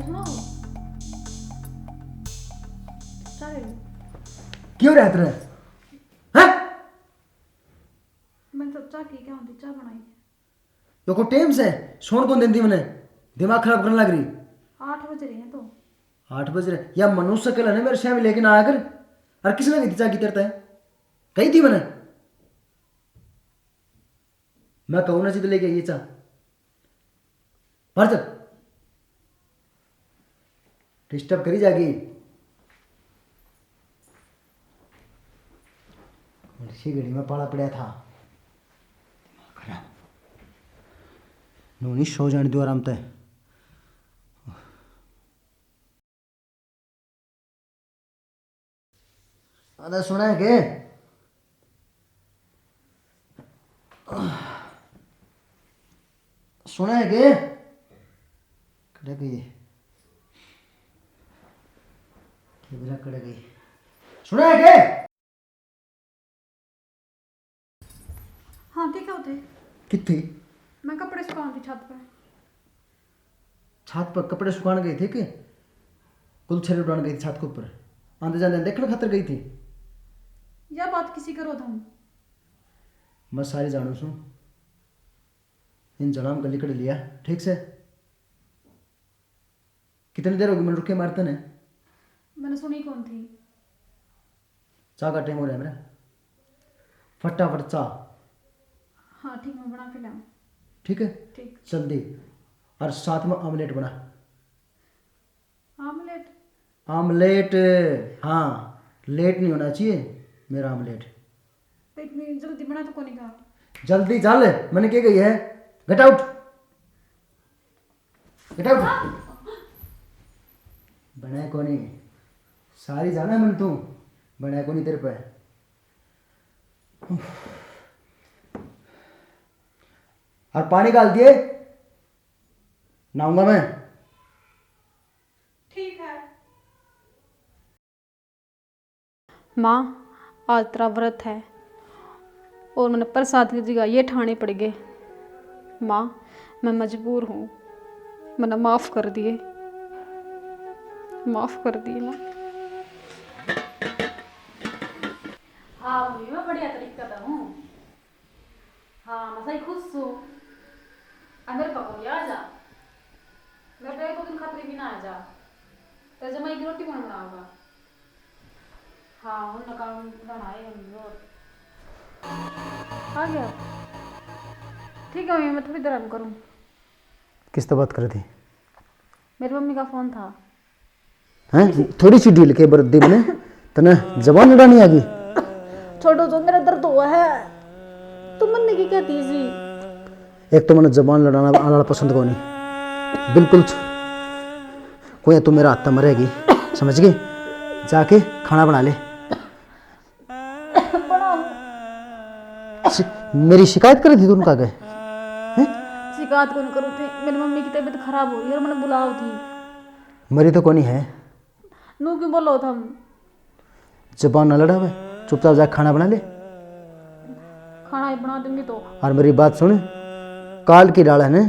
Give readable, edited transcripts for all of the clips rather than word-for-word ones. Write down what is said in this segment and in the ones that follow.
सुनो चल क्यों रहते रहे हैं? मैं तो चाह की क्या होती चाह बनाई यो को टाइम से सोन कौन देती मैंने दिमाग खराब करने लग रही 8 बज रहे हैं तो 8 बज रहे या मनुष्य कल है ना मेरे शहर में लेकिन आया कर और किसने गई थी चाकी तेरता है कही थी मैंने मैं कहूँ ना तो लेके ये चाह भर चल डिस्टर्ब करी जागी इसी घड़ी में पाला पड़ा था नूनी सो जाने दो आराम से अरे सुना है के सुना है के कड़े गई कड़े गई सुना है के हाँ ठीक है होते कितनी मैं कपड़े सुखाऊं थी छत पर कपड़े सुखाने गई थी कि कुलछेरे उड़ाने गई थी छत के ऊपर आंधे जाने देखने खातर गई थी या बात किसी करो तुम मैं सारी जानू सू इन जनाम गली कड़ लिया ठीक से कितनी देर होगी मैंने रुके मारते ने मैंने सुनी कौन थी चाह का टाइम हो रहा है मेरा फटाफट चाह हाँ ठीक मैं बना के लाऊं ठीक है ठीक जल्दी और साथ में ऑमलेट बना आमलेट ऑमलेट हाँ लेट नहीं होना चाहिए मेरा ऑमलेट तो इतनी जल्दी बना तो कौन कहा जल्दी चल मैंने क्या कही है गेट आउट गेट आउट बनाए कोनी सारी जाना मन तू बनाए कोनी तेरे पे और पानी डाल दिए नहाऊंगा मैं ठीक है माँ आज तेरा व्रत है और मैंने प्रसाद की जगह ये ठाने पड़ गए माँ मैं मजबूर हूँ मैंने माफ़ कर दिए माफ़ कर दिए माँ हाँ मम्मी मैं बढ़िया तरीका था हूँ हाँ मैं सही खुश हूँ मेरे पको आ जा मेरे पे को दिन खतरे भी ना आ जा तो जमाई की रोटी कौन बनाएगा हाँ उन काम बनाए हम और आ गया ठीक है मम्मी मैं थोड़ी देर आराम करूँ किस तो बात कर रही थी मेरी मम्मी का फ़ोन था हैं थोड़ी सी डील के बरदी बने तने जबान लड़ानी आ गई छोड़ो तो मेरा दर्द हुआ है तुम मन्ने की कहती सी एक तो मैंने जबान लड़ाना आना पसंद को नहीं बिल्कुल कोई तू मेरा हाथ मरेगी समझ गई जाके खाना बना ले मेरी शिकायत करी थी तू उनका गए शिकायत कौन करूँ थी मेरी मम्मी की तबीयत खराब हो रही है और मैंने बुलाओ थी मरी तो कोनी है नू क्यों बोलो तुम जबान न लड़ा हुए चुपचाप जाके खाना बना ले खाना ही बना दूंगी तो और मेरी बात सुन काल की डाल है ना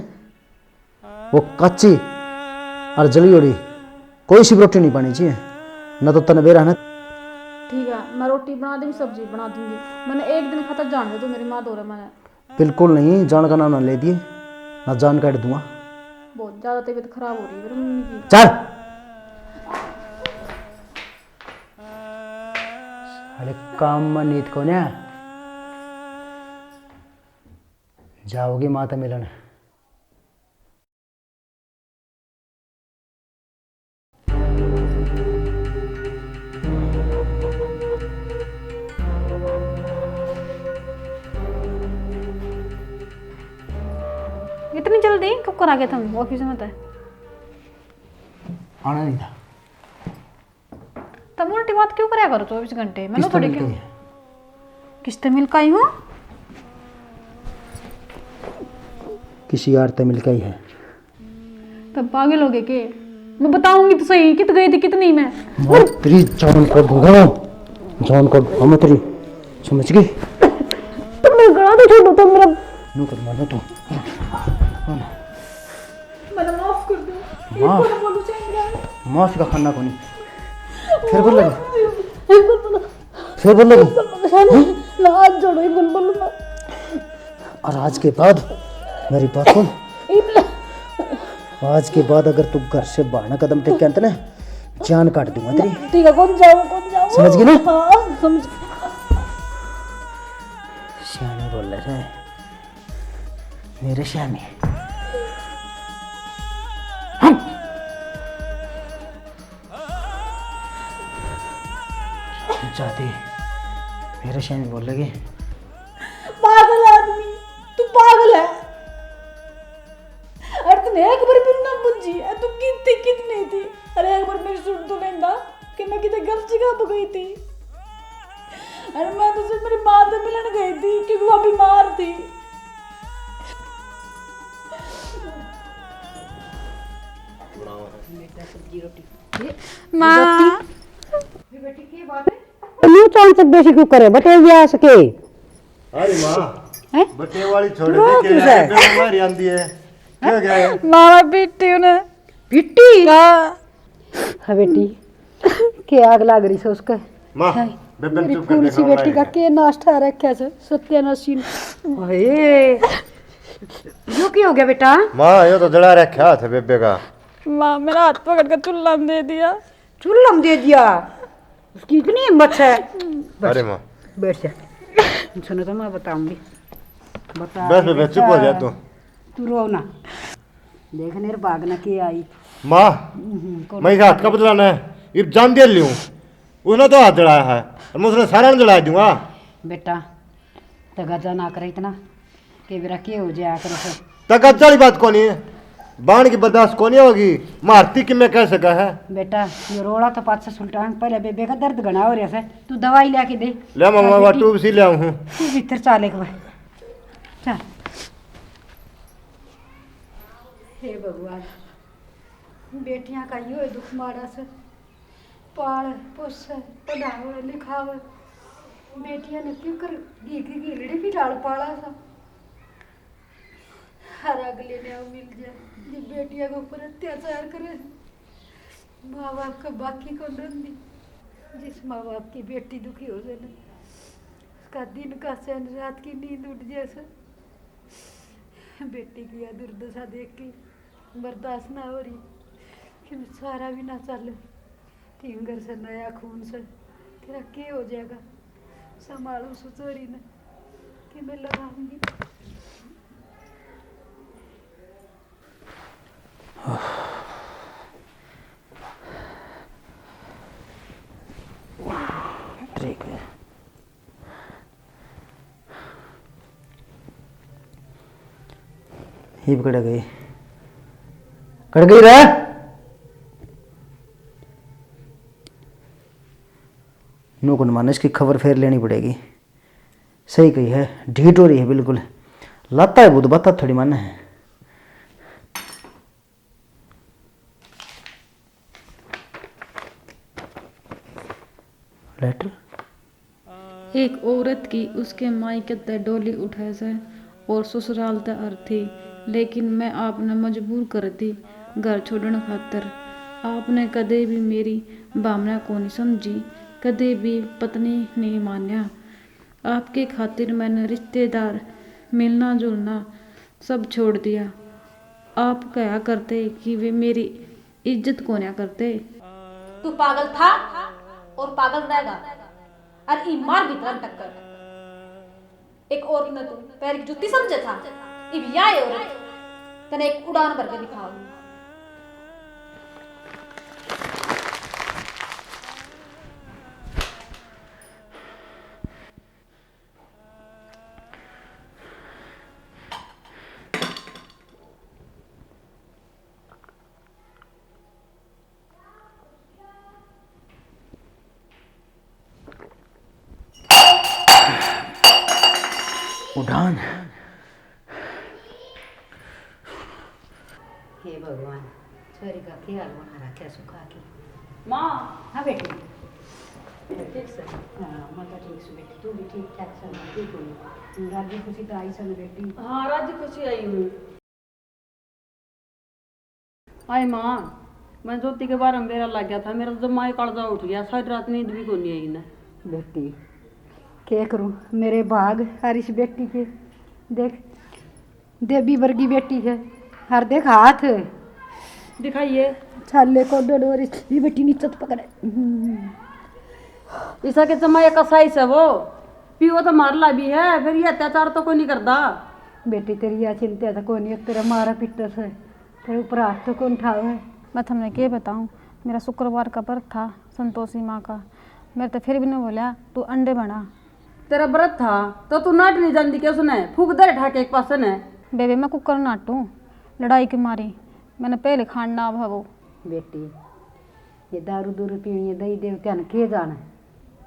वो कच्ची और जली उड़ी कोई सी रोटी नहीं पानी चाहिए न तो तनबेरा है ना ठीक है मैं रोटी बना दूंगी सब्जी बना दूंगी मैंने एक दिन खाता जान दे तो मेरी माँ दो रहा मैंने बिल्कुल नहीं जान का नाम ना ले दिए ना जान काट दूंगा बहुत ज़्यादा तबीयत खराब हो रही है मेरी मम्मी की चल अरे काम में नीत को ना जाओगी माता मिलन इतनी जल्दी कब कर आ गए तुम ऑफिस में तो आना नहीं था तब उल्टी बात क्यों कराया करो 24 घंटे मैंने किस्त थोड़ी मिल क्यों गई है। किस्त मिल का ही हूँ किसी यार ते मिल गई है तब पागल हो गए के मैं बताऊंगी तो सही कित गई थी कितनी मैं तेरी जान को दूंगा जान को हम तेरी समझ गई तुम मेरा गला तो छोड़ दो मेरा नो कर मानो तो मैंने माफ कर दो माँ माँ उसका खाना को नहीं फिर बोल लगे फिर बोल लगे और आज के बाद मेरी बात सुन आज के बाद अगर तू घर से बाहर ना कदम टेक के अंत ना जान काट दूंगा तेरी ठीक है कौन जाओ समझ गई ना हाँ समझ श्यामी बोल रहा है मेरे श्यामी जाते मेरे श्यामी बोल लगे पागल आदमी तू पागल है अरे तूने एक बार भी ना बुझी तू कितनी थी अरे एक बार मेरी सुन तो लेंदा कि मैं कितने गलत जगह पर गई थी अरे मैं तो सिर्फ मेरी माँ से मिलने गई थी क्योंकि वो बीमार थी माँ न्यू चांस से बेसी क्यों करे बटे जा सके अरे माँ बटे वाली छोड़ दी के बीमारी आंदी है क्या क्या है मामा पीटी उन्हें पिट्टी हाँ बेटी के आग लाग रही से उसका माँ बेबे मेरी चुप कर फूल सी देखो बेटी का के नाश्ता रखा से सत्यानाशी ओए यो की हो गया बेटा माँ ये तो जड़ा रखा था बेबे का माँ मेरा हाथ पकड़ कर चुल्ला में दे दिया चुल्लम दे दिया उसकी इतनी हिम्मत है अरे माँ बैठ जा सुनो तो मैं बताऊंगी बता बस बेबे चुप हो जा तू रो ना देख नेर भाग ना के आई माँ मैं इसे हाथ का बदलाना है ये जान दे लूँ उसने तो हाथ जड़ाया है और मैं उसने सारा जड़ा दूंगा बेटा तगाजा ना करे इतना के बेरा के हो जाया करो फिर तक वाली बात कौन है बाण की बर्दाश्त कौन होगी मारती कि मैं कह सका है बेटा ये रोड़ा तो पाँच से सुल्टान पहले बेबे का दर्द घना हो रहा है तू दवाई ला के दे ले मामा टूब सी ले आऊँ तू भीतर चाले के भाई चल हे भगवान बेटियां का यो दुख मारा से पाल पोस पढ़ावे लिखावे बेटियां ने क्यों कर गिलड़ी भी डाल पाला सा हर अगले ने मिल जाए ये बेटियां के ऊपर अत्याचार करे माँ बाप का बाकी को नंदी जिस माँ बाप की बेटी दुखी हो जाए ना उसका दिन का चैन रात की नींद उठ जैसे बेटी की यह दुर्दशा देख के बर्दाश्त ना हो रही कि सारा भी ना चले तीन घर से नया खून से तेरा क्या हो जाएगा संभालो सुचोरी ने कि मैं लगाऊंगी ठीक है ही कड़ गई रे नो को माने इसकी खबर फेर लेनी पड़ेगी सही कही है ढीठ हो रही है बिल्कुल लाता है बुध बता थोड़ी माने है लेटर एक औरत की उसके मायके ते डोली उठे से और ससुराल ते अर्थी लेकिन मैं आपने मजबूर कर दी घर छोड़ने खातर आपने कदे भी मेरी भावना को नहीं समझी कदे भी पत्नी नहीं मान्या आपके खातिर मैंने रिश्तेदार मिलना जुलना सब छोड़ दिया आप क्या करते कि वे मेरी इज्जत को ना करते तू पागल था और पागल रहेगा और ईमान भीतर टक्कर एक और न तू पैर की जुत्ती समझे था इब या औरत तने एक उड़ान भर के दिखाऊंगी उड़ान हे भगवान छोरी का ख्याल वहाँ रखे सुखा की माँ हाँ बेटी ठीक से हाँ मैं तो ठीक से बेटी तू भी ठीक ठाक से ठीक हो राजी खुशी तो आई सन बेटी हाँ राजी खुशी आई हूँ आई माँ मैं ज्योति के बारे में मेरा लग गया था, मेरा तो माई कालजा उठ गया, सारी रात नींद भी को नहीं आई ना। बेटी क्या करूं, मेरे भाग हर इस बेटी के देख, देवी वर्गी बेटी है। हर देख हाथ दिखाइए छाले को डोर ये बेटी नीचे तो पकड़े। ईसा के जमाए का साइज है वो, पियो तो मारला भी है, फिर ये अत्याचार तो कोई नहीं करता। बेटी तेरी या चिंता था कोई नहीं, तेरा मारा पिटा से तेरे ऊपर हाथ तो कौन उठाओ है। मैं तुमने क्या बताऊँ, मेरा शुक्रवार का व्रत था संतोषी माँ का। मेरे तो फिर भी नहीं बोला तू अंडे बना। तेरा व्रत था तो तू नाट नहीं जानती क्या सुने, फूक दे ठाके एक पास ने। बेबी मैं कुकर नाटूँ लड़ाई की मारी, मैंने पहले खाना भागो। बेटी ये दारू दूरू पीनी है, दही देवता ने के जाना,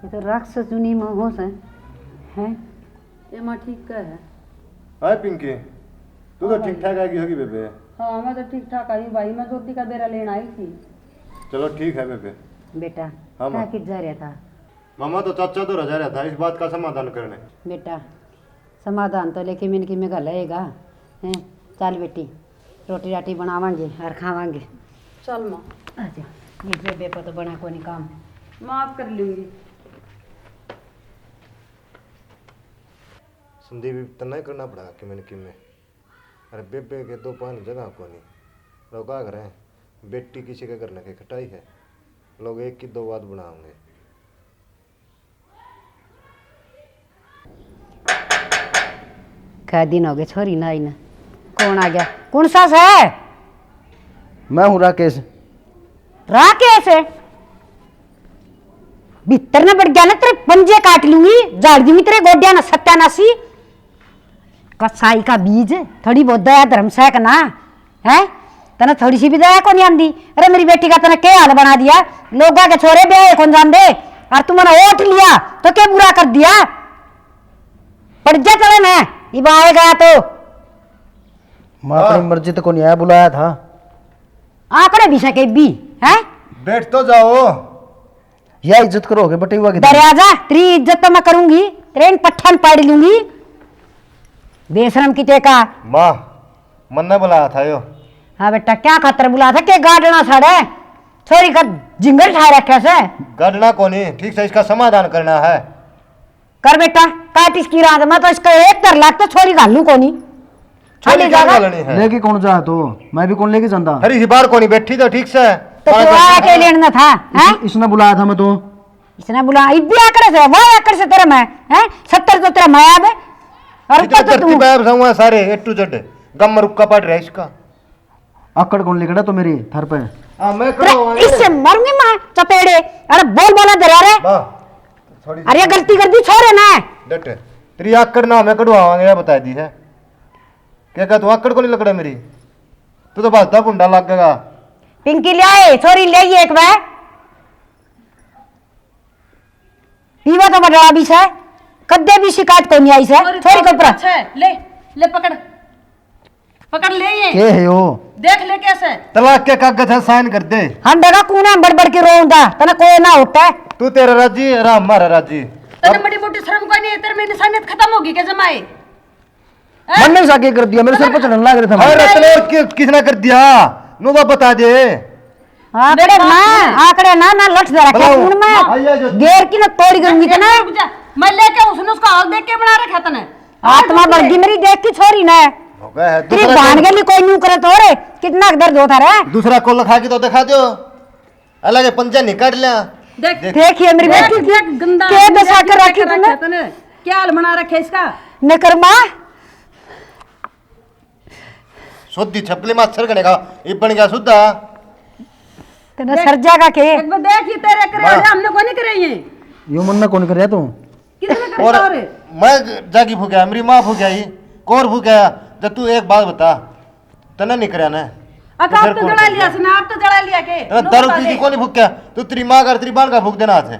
ये तो राक्षस जुनी में हो से हैं। ये माँ ठीक का है। हाय पिंकी, तू तो ठीक ठाक आएगी होगी बेबे। हाँ मैं तो ठीक ठाक आई भाई, मैं ज्योति का बेरा लेना आई थी। चलो ठीक है बेबे। बेटा हाँ, क्या माँ। किट जा रहा था? मामा तो चाचा तो रजा रहा था इस बात का समाधान करने। बेटा समाधान तो लेके मिन की में गलेगा हैं। चल बेटी रोटी राटी बनावांगे और खावांगे। चल माँ, अच्छा ये बेबे को तो बना कोई नहीं काम। माफ कर लूंगी। संदीप तो नहीं करना पड़ा कि मैंने कि में। अरे बेबे के दो पान जगह को नहीं, लोग क्या करें, बेटी किसी के घर न के खटाई है, लोग एक की दो बात बनाओगे। कै दिन हो गए छोरी ना आई ना। कौन आ गया? कौन सा है? मैं हूँ राकेश। राकेश है? भीतर न बढ़ गया ना तेरे पंजे काट लूंगी, झाड़ दूंगी तेरे गोड्या ना सत्यानाशी। कसाई का बीज थोड़ी बहुत दया धर्म से ना है, तना थोड़ी सी भी दया को नहीं आंदी। अरे मेरी बेटी का तना क्या हाल बना दिया, लोगा के छोरे ब्याह कौन जान दे, और तुमने ओट लिया तो क्या बुरा कर दिया। पड़ जा चले ना इब आएगा तो। मैं अपनी मर्जी तो को नहीं आया, बुलाया था। आंकड़े भी सके भी है। बैठ तो जाओ। या इज्जत करोगे बटेवा की? डर जा, तेरी इज्जत तो मैं करूंगी, ट्रेन पट्ठन पाड़ लूंगी। बेशरम की टेका। माँ मन ने बुलाया था यो। हाँ बेटा क्या खातर बुला था के गाड़ना सड़े, छोरी का जिंगल ठा रखे से। गढ़ना को नहीं, ठीक से इसका समाधान करना है। कर बेटा काट इसकी रात, मैं तो इसका एक कर लाख तो छोरी घालू को नहीं। छोरी क्या गालनी है? लेके कौन जा तो मैं भी कौन लेके जाता। अरे इसी बार को नहीं बैठी तो ठीक से। तो तू आके लेना था हैं? इसने बुलाया था मैं तो। इसने बुला इब्बी आकर से वो आकर से तेरे मैं हैं 70 तो तेरा मैं अब और ऊपर तो धरती तू पे समूह सारे ए टू जेड गम रुक्का पड़ रहा है इसका। अक्कड़ कौन लेकर तो मेरी थर पे। हाँ मैं तेरे इससे मरूंगी मैं चपेड़े। अरे बोल बोला दे रे। थोड़ी अरे गलती कर दी छोरे ना। डट तेरी आकड़ ना मैं कढ़वावांगे या बता दी है क्या क्या तू आकड़ को नहीं लग रहा मेरी, तू तो भाजता पुंडा लगेगा। पिंकी ले आए छोरी ले आई एक बार पीवा तो बड़ा भी से कद्दे भी शिकायत को नहीं आई से छोरी के ऊपर। अच्छा है, ले ले पकड़ पकड़ ले ये के है यो? देख ले कैसे। तलाक के कागज है साइन कर दे। हम देखा कूने बड़बड़ के रोंदा तना कोई ना होता। तू तेरा राजी राम हमारा राजी। तेरे बड़ी मोटी शर्म कोई नहीं है, तेरे में इंसानियत खत्म होगी क्या जमाए? मन नहीं साके कर दिया, मेरे सर पर चढ़ने लग रहे थे। अरे तलाक किसने कर दिया नो तो बता दे। आकड़े ना ना लठ दे रखे बताओ। कून आइए जो- में गेर की ना तोड़ी करूंगी तना। मैं लेके उसने उसका हाल देख के बना रखा तने। आत्मा बढ़ गई मेरी देख की छोरी ना। हो गया है। तेरी बहन के लिए कोई न्यू करे तो रे कितना दर्द होता रे। दूसरा को लखा के तो दिखा दो, अलग पंजा निकाल लिया। देख देखिए मेरी बेटी देख गंदा के आदमी दशा देख कर रखी रखा तूने। तने। क्या हाल बना रखे इसका? नकर माँ शुद्धि छपली मच्छर करेगा ये बन गया शुद्धा। तेने सर जागा के एक बार देख ये तेरे करे वाले हमने को नहीं करे ये। यो मन ना कौन कर तू? किसने करे और और मैं जागी फूका, मेरी माँ फूका ही कौन फूका। जब तू एक बात बता तना नहीं कराना है अका आप तो जला लिया सुना, आप तो जला लिया के तना दारू पी के कौन नहीं फूका। तू तेरी माँ का तेरी बाल का फूक देना हाथ है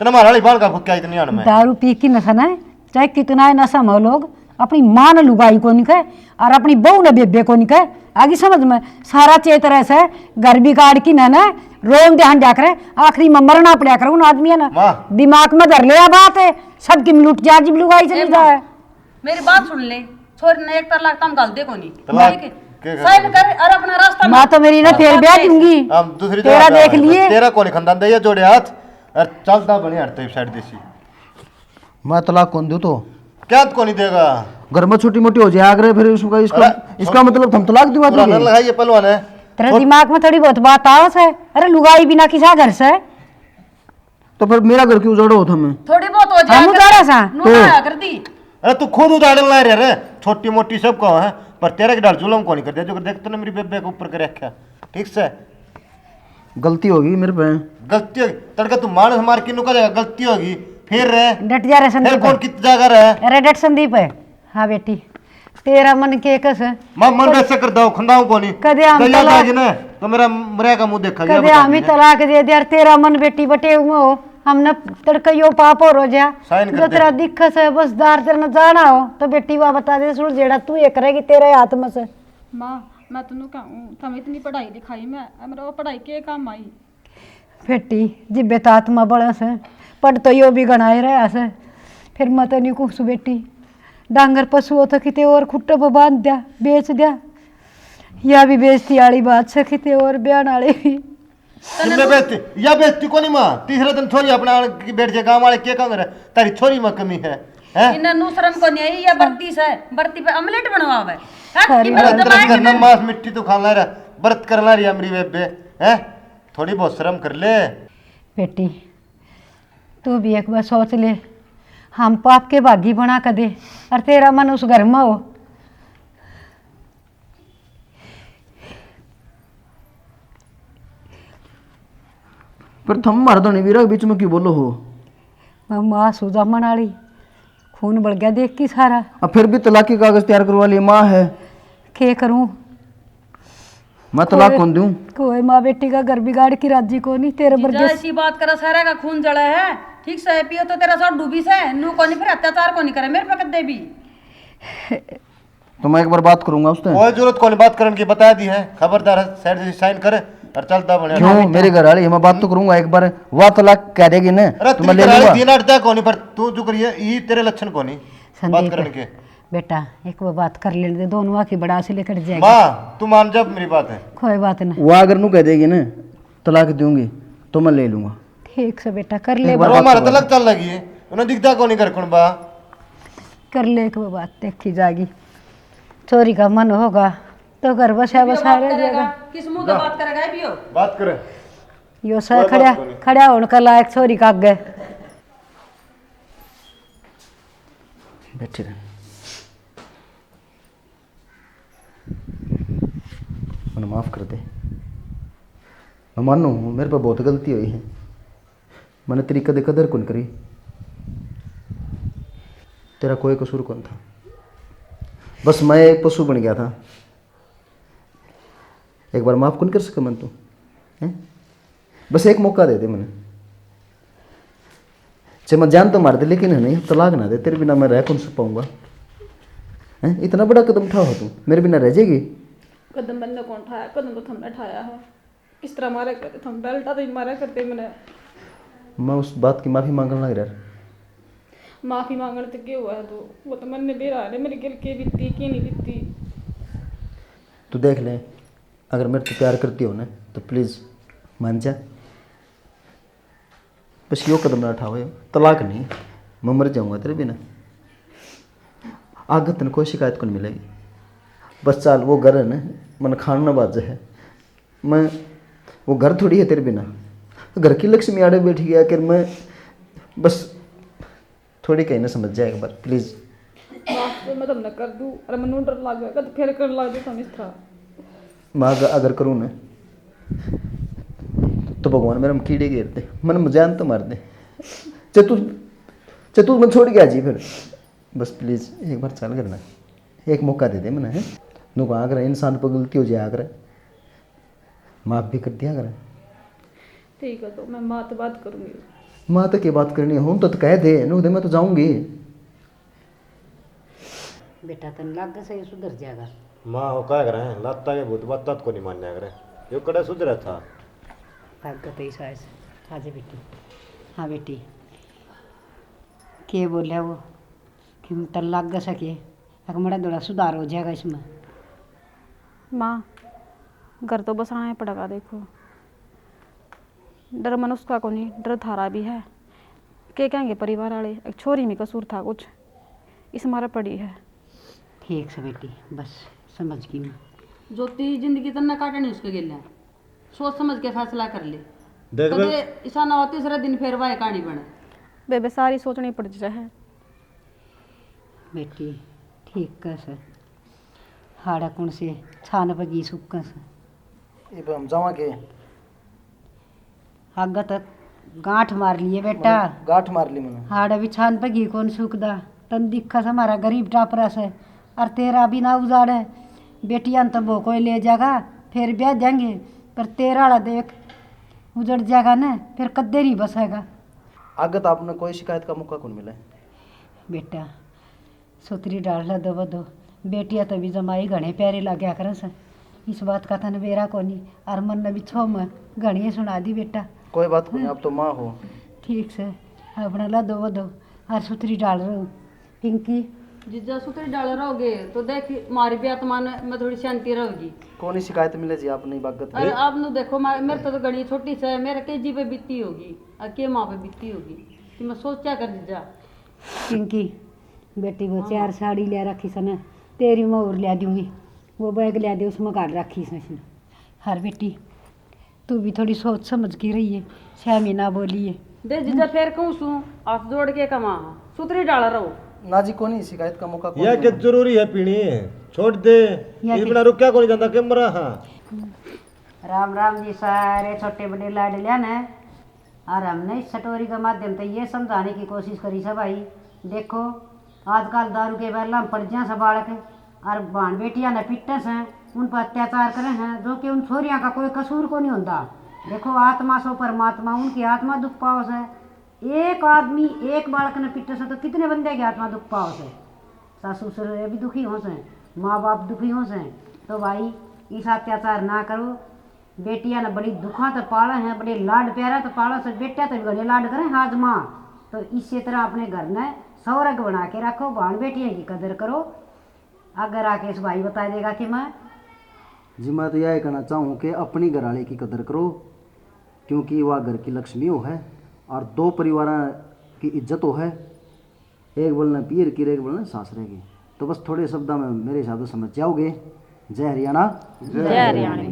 तना मारा बाल का फूका इतनी आन में। दारू पी की नशा ना चाहे कितना नशा में लोग अपनी माँ ने लुगाई को नहीं कहे और अपनी बहू ने बेबे को नहीं कहे। आगे समझ में सारा चेत रहे से घर बिगाड़ की ना रोम ध्यान जा करे आखिरी में मरना पड़ा करे उन आदमी है ना माँ। दिमाग में धर ले बात है सबकी लुट जा जी लुगाई चली जाए। मेरी बात सुन ले, छोरी ने एक तलाक तम गाल दे को नहीं। तलाक क्या साइन कर और अपना रास्ता माँ तो मेरी ना फेर ब्याह दूंगी हम दूसरी तेरा जगह देख पे आए। लिए। तेरा कौन खानदान दे जोड़े हाथ और चलता बनी हटते साइड देसी मैं तलाक कौन दूँ तो क्या तो कौन देगा घर में छोटी मोटी हो जाए आगरे फिर इसका इसका अरे, इसका मतलब हम तलाक दिवा पुराना देंगे। लगाइए पहलवान है तेरे दिमाग में थोड़ी बहुत बात आवस है। अरे लुगाई बिना किसा घर से तो फिर मेरा घर क्यों उजाड़ो था मैं थोड़ी बहुत हो हम जाए उतारा सा नूना कर दी। अरे तू खुद उदाहरण ला रहे छोटी मोटी सब कहो है पर तेरे के डर जुलम कौन कर दिया जो देख तूने मेरी बेबे के ऊपर कर रखा ठीक से गलती होगी मेरे पे। गलती होगी तड़का तू मानस मार के नुका जाएगा गलती होगी फिर रहे डट जा रे फिर संदीप कौन कित जागा रहे अरे डट संदीप है हाँ बेटी तेरा मन के कस मैं मन वैसे करता हूँ खंदाऊँ कौन कदे हम तलाक ना तो मेरा मरे का मुंह देखा गया कदे हम ही तलाक दे दे यार तेरा मन बेटी बटे हुए हो हम न तड़कइयो पाप हो रो जा साइन कर जो दे। तेरा दिक्कत है बस दार तेरा न जाना हो तो बेटी वा बता दे सुन जेड़ा तू ये करेगी तेरे हाथ में से माँ मैं तेन कहूँ थम इतनी पढ़ाई लिखाई में मेरा वो पढ़ाई के काम आई। बेटी जिब्बे तो आत्मा बड़ा से पढ़ तो यो भी गणाए रहा से फिर मत नहीं कुछ बेटी डांगर पशु हो तो किते और खुट्टे पर बांध दिया बेच दिया या भी बेचती वाली बात से किते और बयान वाले भी मैं बेचती या बेचती कोनी माँ तीसरे दिन छोरी अपना की बैठ जाए गाँव वाले क्या कहेंगे तारी छोरी में कमी है हैं? इन्हें नू शर्म को नहीं आई या बर्ती से बर्ती पे अमलेट बनवावे अरे अरे अंदर करना मांस मिट्टी तो खाना रहा व्रत करना रही अमरी बेबे हैं थोड़ी बहुत शर्म कर ले बेटी तू भी एक बार सोच ले हम पाप के भागी बना कर दे और तेरा मन उस घर में हो पर थम मार दो नहीं वीरा बीच में क्यों बोलो हो। मैं माँ सूजा मनाली खून बढ़ गया देख की सारा अब फिर भी तलाक की कागज तैयार करवा लिए माँ है के करूं मैं तलाक कौन दूं। कोई माँ बेटी का घर बिगाड़ की राजी को नहीं तेरे जीजा बरगे ऐसी बात करा सारा का खून जड़ा है ठीक से पियो तो तेरा सब डूबी से नू को नहीं फिर अत्याचार को नहीं करे मेरे पे कदे भी तो मैं एक बार बात करूंगा उससे। कोई जरूरत कौन बात करने की बता दी है खबरदार साइड से साइन करे और चलता बने क्यों मेरे घर वाली मैं बात तो करूंगा एक बार वह तलाक कह देगी ना अरे तो मैं ले तेरी लूंगा। तीन अड़ता कौन पर तू जो करिए ये तेरे लक्षण कौन बात करने के बेटा एक बार बात कर लेने दे दोनों की बड़ा से लेकर जाएगी माँ तू मान जा मेरी बात है कोई बात ना वह अगर नू कह देगी ना तलाक दूंगी तो मैं ले लूंगा। ठीक से बेटा कर ले एक बार और बात हमारा करवा तलक चल लगी है उन्हें दिखता कौन नहीं कर कौन बा कर ले एक बात देखी जाएगी चोरी का मन होगा तो घर बसा बसा रह जाएगा किस मुंह से बात करेगा पियो बात करे यो सर खड़ा खड़ा होने का लायक चोरी का आगे बैठे रहे मैंने माफ़ कर दे। मैं मानू मेरे पर बहुत गलती हुई है मैंने तेरी कदे कदर कौन करी तेरा कोई कसूर कौन था बस मैं एक पशु बन गया था। एक बार माफ़ कौन कर सके मन तू हैं? बस एक मौका दे दे मैंने चाहे मैं जान तो मार दे लेकिन है नहीं तलाक ना दे तेरे बिना मैं रह कौन सा पाऊंगा हैं? इतना बड़ा कदम उठाओ तू मेरे बिना रह जाएगी। कदम मैंने कौन उठाया कदम तो तुमने उठाया है किस तरह मारे करते तुम बेल्टा तो मारा करते मैंने मैं उस बात की माफ़ी मांगने लग रहा माफ़ी मांगने तक क्या हुआ है तो वो तो मन में दे रहा है मेरे गिल के बीती की नहीं बीती। तू देख ले अगर मेरे को प्यार करती हो ना तो प्लीज़ मान जा बस यो कदम ना उठाओ तलाक नहीं मैं मर जाऊंगा तेरे बिना आगे तेन कोई शिकायत को नहीं मिलेगी। बस चाल वो घर है ना मन खाना बाज है मैं वो घर थोड़ी है तेरे बिना घर की लक्ष्मी आड़े बैठ गया कि मैं बस थोड़ी कहीं ना समझ जाए एक बार प्लीज़। माफ मैं तुमने कर दूँ अरे मैं डर लग गया कद फिर कर लग जाता इस तरह मैं अगर करूँ ना तो भगवान मेरा कीड़े घेर दे मन जान तो मार दे चतुर मैं छोड़ गया जी फिर बस प्लीज़ एक बार चल करना एक मौका दे दे मैंने है नु कहाँ कर इंसान पर गलती हो जाए अगर माफ़ भी कर दिया कर ठीक है तो मैं माँ तो बात करूँगी माँ तक की बात करनी हो तो कह दे नु दे मैं तो जाऊँगी। बेटा तन लाग से सुधर जाएगा माँ हो क्या करे लत्ता के भूत बात को नहीं मानने करे यो कड़ा सुधरा था ताकत ही साइज आजे बेटी हाँ बेटी के बोलिया वो कि तन लाग सके अगर बड़ा थोड़ा सुधार हो जाएगा इसमें माँ घर तो बसाना पड़ेगा। देखो डर मनुष्य का को नहीं, डर थारा भी है। के कहेंगे परिवार वाले, एक छोरी में कसूर था कुछ, इस मारा पड़ी है। ठीक से बेटी, बस समझ गई मैं। ज्योति जिंदगी तो ना काटनी उसके गिल्ला, सोच समझ के फैसला कर ले। देख बे, कदे ऐसा ना हो तीसरे दिन फिर वह कहानी बने। बेबे सारी सोचनी पड़ जाए। बेटी ठीक कैसे हाड़ा कौन से छान पगी सुक्का से अब हम जावा के आगा तक गांठ मार लिए बेटा। गांठ मार ली मैंने। हाड़ा भी छान पगी कौन सुखदा तन दिखा से हमारा गरीब टापरा से और तेरा भी ना उजाड़े। बेटियां तो वो कोई ले जाएगा फिर ब्याह जाएंगे, पर तेरा वाला देख उजड़ जाएगा ना, फिर कद्दे नहीं बसेगा। आगे तो आपने कोई शिकायत का मौका कौन मिला है? बेटा सुतरी डाल ला दो दो, बेटियां तो भी जमाई घने प्यारे लाग्या कर से, इस बात का तन बेरा कोनी और मन ने भी छो में घनी सुना दी बेटा। कोई बात नहीं, आप तो माँ हो। ठीक से अपना ला दो दो और सुतरी डाल रहा हूँ। पिंकी जिज्जा सुतरी डाल रहोगे तो देख मारी भी आत्मा में थोड़ी शांति रहेगी। कौन सी शिकायत मिले जी आपने बागत? अरे आप नु देखो मेरे तो गणी छोटी से मेरे के जी पे बीती होगी और के माँ पे बीती होगी, कि मैं सोच क्या कर जिज्जा। पिंकी बेटी वो 4 साड़ी ले रखी सन, तेरी मैं और ले दूंगी, वो बैग ले दे उसमें काट रखी सन। हर बेटी तू भी थोड़ी सोच समझ के रही है, 6 महीना बोली है। दे जिज्जा फिर कहूँ सू हाथ जोड़ के कमा सुतरी डाल रहो ना जी, कौन सी शिकायत का मौका? यह क्या जरूरी है पीनी? छोड़ दे, या इस कि- बिना रुक क्या कौन जाता कैमरा। हाँ राम राम जी सारे छोटे बड़े लाड लिया न, और हमने इस स्टोरी के माध्यम से ये समझाने की कोशिश करी सब भाई देखो आजकल दारू के बेला में पड़ जाए सब बालक और बाण बेटियां न पिटस हैं, उन पर अत्याचार करे हैं, जो कि उन छोरियां का कोई कसूर को नहीं होता। देखो आत्मा सो परमात्मा, उनकी आत्मा दुख पाओ से। एक आदमी एक बालक ने पिटस है तो कितने बंदे की आत्मा दुख पाओ से। सासू ससुर भी दुखी हो से, माँ बाप दुखी हो से। तो भाई इस अत्याचार ना करो। बेटियां ने बड़ी दुखा तो पाला है, बड़े लाड प्यारा तो पाला से, बेटिया तो बड़े लाड करें हाज माँ। तो इसी तरह अपने घर में सौरग बना के रखो, बाण बेटियां की कदर करो। अगर आके इस भाई बता देगा कि मैं जी, मैं तो यह कहना चाहूँ कि अपनी घरवाले की कदर करो, क्योंकि वह घर की लक्ष्मी हो है और 2 परिवार की इज्जत हो है। एक बोलना पीर की, एक बोलना सासरे की। तो बस थोड़े शब्दों में मेरे हिसाब से समझ जाओगे। जय हरियाणा। जय हरियाणा।